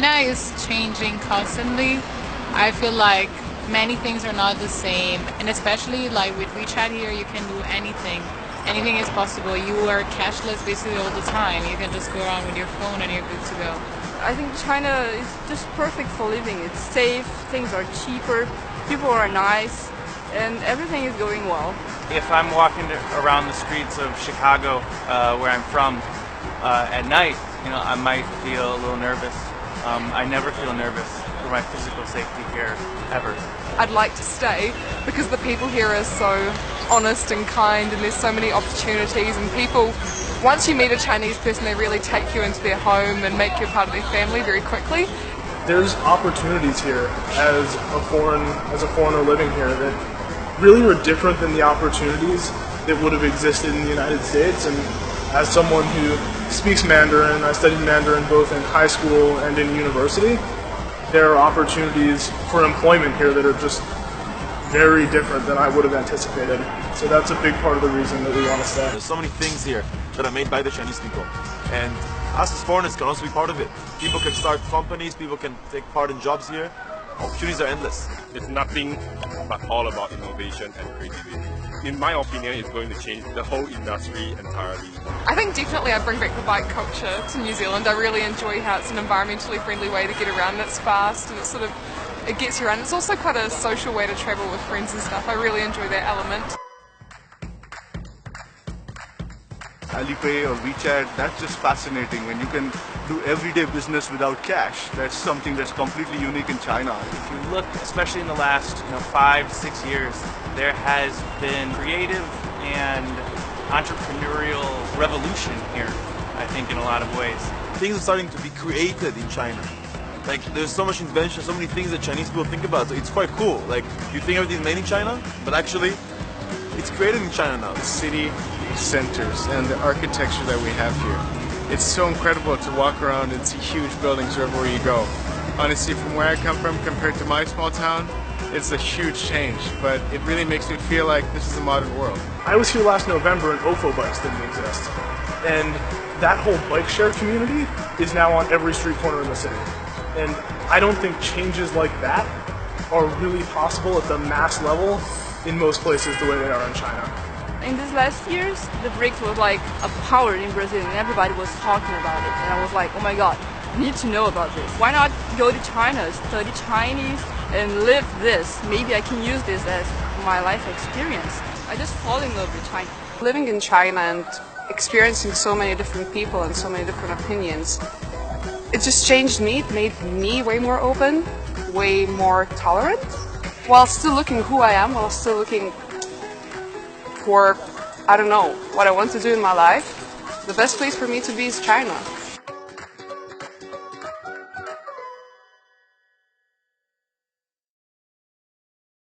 China is changing constantly. I feel like many things are not the same, and especially like with WeChat here, you can do anything. Anything is possible. You are cashless basically all the time. You can just go around with your phone and you're good to go. I think China is just perfect for living. It's safe, things are cheaper, people are nice, and everything is going well. If I'm walking around the streets of Chicago, where I'm from, at night, I might feel a little nervous. I never feel nervous for my physical safety here, ever. I'd like to stay because the people here are so honest and kind, and there's so many opportunities, and people, once you meet a Chinese person, they really take you into their home and make you a part of their family very quickly. There's opportunities here as a foreigner living here that really were different than the opportunities that would have existed in the United States. And as someone who speaks Mandarin, I studied Mandarin both in high school and in university, there are opportunities for employment here that are just very different than I would have anticipated. So that's a big part of the reason that we want to stay. There's so many things here that are made by the Chinese people, and us as foreigners can also be part of it. People can start companies, people can take part in jobs here. Opportunities are endless. It's nothing but all about innovation and creativity. In my opinion, it's going to change the whole industry entirely. I think definitely I'd bring back the bike culture to New Zealand. I really enjoy how it's an environmentally friendly way to get around, it's fast and it gets you around. It's also quite a social way to travel with friends and stuff. I really enjoy that element. Alipay or WeChat, that's just fascinating when you can do everyday business without cash. That's something that's completely unique in China. If you look, especially in the last 5 to 6 years, there has been creative and entrepreneurial revolution here, I think, in a lot of ways. Things are starting to be created in China. Like, there's so much invention, so many things that Chinese people think about. So it's quite cool. Like, you think everything's made in China, but actually, it's created in China now. The city centers and the architecture that we have here. It's so incredible to walk around and see huge buildings wherever you go. Honestly, from where I come from compared to my small town, it's a huge change, but it really makes me feel like this is a modern world. I was here last November and OFO bikes didn't exist. And that whole bike share community is now on every street corner in the city. And I don't think changes like that are really possible at the mass level in most places the way they are in China. In these last years, the BRICS was like a power in Brazil and everybody was talking about it. And I was like, oh my god, I need to know about this. Why not go to China, study Chinese and live this? Maybe I can use this as my life experience. I just fall in love with China. Living in China and experiencing so many different people and so many different opinions, it just changed me. It made me way more open, way more tolerant, while still looking who I am, while still looking for, I don't know, what I want to do in my life. The best place for me to be is China.